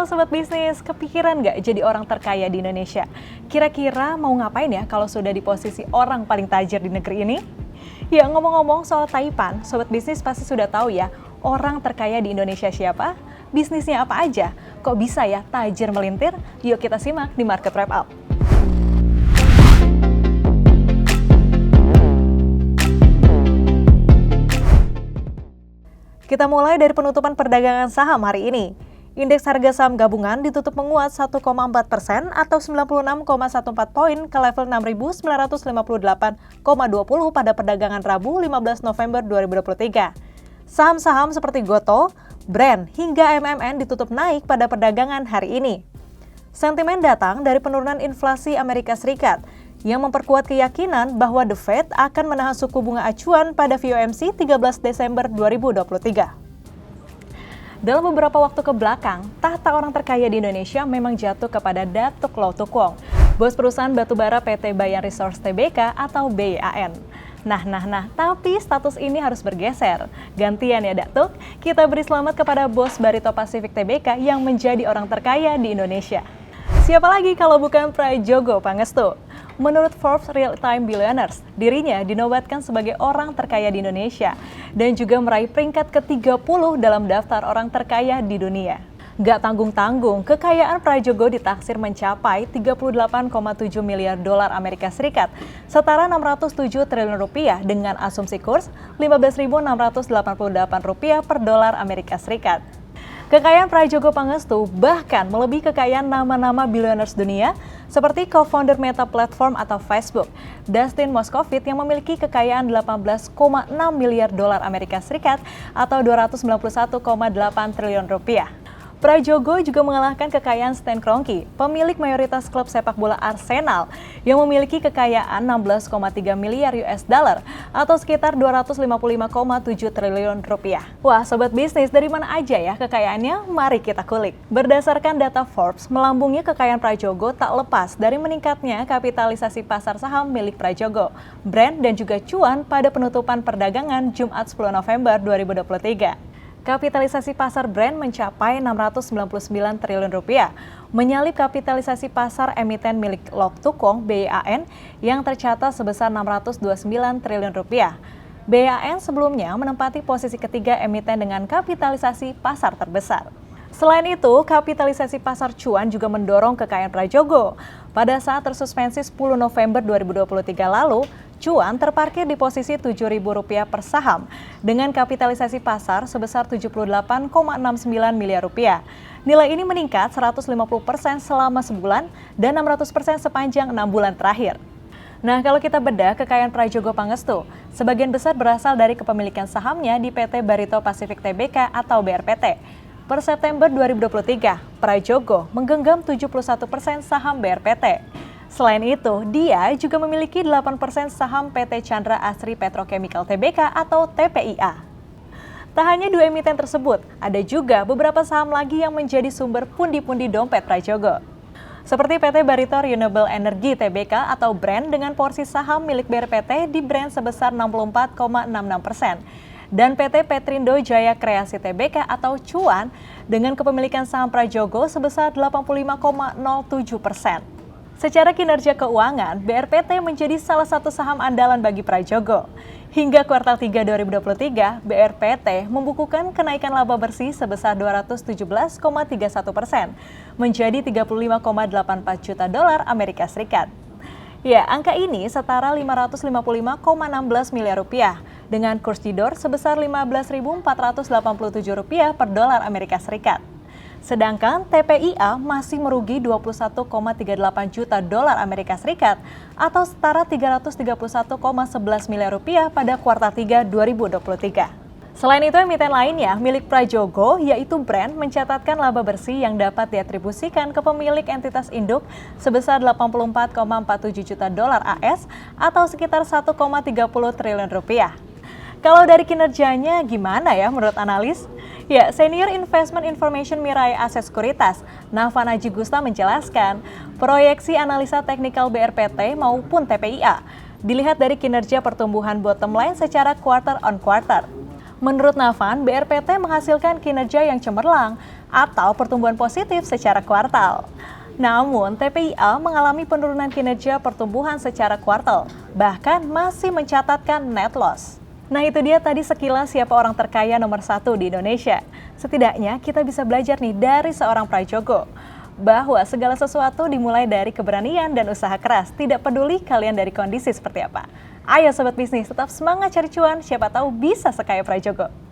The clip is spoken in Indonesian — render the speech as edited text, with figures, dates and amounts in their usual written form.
Halo Sobat Bisnis, kepikiran nggak jadi orang terkaya di Indonesia? Kira-kira mau ngapain ya kalau sudah di posisi orang paling tajir di negeri ini? Ya ngomong-ngomong soal Taipan, Sobat Bisnis pasti sudah tahu ya, orang terkaya di Indonesia siapa? Bisnisnya apa aja? Kok bisa ya tajir melintir? Yuk kita simak di Market Wrap Up. Kita mulai dari penutupan perdagangan saham hari ini. Indeks harga saham gabungan ditutup menguat 1,4% atau 96,14 poin ke level 6.958,20 pada perdagangan Rabu 15 November 2023. Saham-saham seperti Gotoh, Brand, hingga MMN ditutup naik pada perdagangan hari ini. Sentimen datang dari penurunan inflasi Amerika Serikat yang memperkuat keyakinan bahwa The Fed akan menahan suku bunga acuan pada FOMC 13 Desember 2023. Dalam beberapa waktu ke belakang, tahta orang terkaya di Indonesia memang jatuh kepada Datuk Low Tuk Wong, bos perusahaan batubara PT Bayan Resource Tbk atau BAN. Nah, tapi status ini harus bergeser. Gantian ya Datuk, kita beri selamat kepada bos Barito Pacific Tbk yang menjadi orang terkaya di Indonesia. Siapa lagi kalau bukan Prajogo Pangestu? Menurut Forbes Real Time Billionaires, dirinya dinobatkan sebagai orang terkaya di Indonesia dan juga meraih peringkat ke-30 dalam daftar orang terkaya di dunia. Gak tanggung-tanggung, kekayaan Prajogo ditaksir mencapai 38,7 miliar dolar Amerika Serikat, setara 607 triliun rupiah dengan asumsi kurs 15.688 rupiah per dolar Amerika Serikat. Kekayaan Prajogo Pangestu bahkan melebihi kekayaan nama-nama billionaires dunia seperti co-founder Meta Platform atau Facebook, Dustin Moskovitz yang memiliki kekayaan 18,6 miliar dolar Amerika Serikat atau 291,8 triliun rupiah. Prajogo juga mengalahkan kekayaan Stan Kroenke, pemilik mayoritas klub sepak bola Arsenal yang memiliki kekayaan 16,3 miliar US dollar atau sekitar 255,7 triliun rupiah. Wah, Sobat Bisnis, dari mana aja ya kekayaannya? Mari kita kulik. Berdasarkan data Forbes, melambungnya kekayaan Prajogo tak lepas dari meningkatnya kapitalisasi pasar saham milik Prajogo, Brand dan juga cuan pada penutupan perdagangan Jumat 10 November 2023. Kapitalisasi pasar Brand mencapai 699 triliun rupiah, menyalip kapitalisasi pasar emiten milik Low Tuk Wong BAN yang tercatat sebesar 629 triliun rupiah. BAN sebelumnya menempati posisi ketiga emiten dengan kapitalisasi pasar terbesar. Selain itu, kapitalisasi pasar cuan juga mendorong kekayaan Prajogo. Pada saat tersuspensi 10 November 2023 lalu, cuan terparkir di posisi Rp7.000 per saham dengan kapitalisasi pasar sebesar 78,69 miliar rupiah. Nilai ini meningkat 150% selama sebulan dan 600% sepanjang 6 bulan terakhir. Nah, kalau kita bedah kekayaan Prajogo Pangestu, sebagian besar berasal dari kepemilikan sahamnya di PT Barito Pacific Tbk atau BRPT. Per September 2023, Prajogo menggenggam 71% saham BRPT. Selain itu, dia juga memiliki 8% saham PT Chandra Asri Petrochemical Tbk atau TPIA. Tak hanya dua emiten tersebut, ada juga beberapa saham lagi yang menjadi sumber pundi-pundi dompet Prajogo. Seperti PT Barito Renewable Energy Tbk atau Brand dengan porsi saham milik BRPT di Brand sebesar 64,66%. Dan PT Petrindo Jaya Kreasi Tbk atau Cuan dengan kepemilikan saham Prajogo sebesar 85,07%. Secara kinerja keuangan, BRPT menjadi salah satu saham andalan bagi Prajogo. Hingga kuartal 3 2023, BRPT membukukan kenaikan laba bersih sebesar 217,31% menjadi 35,84 juta dolar Amerika Serikat. Ya, angka ini setara 555,16 miliar rupiah dengan kurs Jidor sebesar 15.487 rupiah per dolar Amerika Serikat. Sedangkan TPIA masih merugi 21,38 juta dolar Amerika Serikat atau setara 331,11 miliar rupiah pada kuartal 3 2023. Selain itu, emiten lainnya milik Prajogo yaitu Brand mencatatkan laba bersih yang dapat diatribusikan ke pemilik entitas induk sebesar 84,47 juta dolar AS atau sekitar 1,30 triliun rupiah. Kalau dari kinerjanya gimana ya menurut analis? Ya, Senior Investment Information Mirai Aset Sekuritas, Navan Aji Gusta menjelaskan, proyeksi analisa teknikal BRPT maupun TPIA dilihat dari kinerja pertumbuhan bottom line secara quarter on quarter. Menurut Navan, BRPT menghasilkan kinerja yang cemerlang atau pertumbuhan positif secara kuartal. Namun, TPIA mengalami penurunan kinerja pertumbuhan secara kuartal, bahkan masih mencatatkan net loss. Nah itu dia tadi sekilas siapa orang terkaya nomor 1 di Indonesia. Setidaknya kita bisa belajar nih dari seorang Prajogo, bahwa segala sesuatu dimulai dari keberanian dan usaha keras, tidak peduli kalian dari kondisi seperti apa. Ayo Sobat Bisnis, tetap semangat cari cuan, siapa tahu bisa sekaya Prajogo.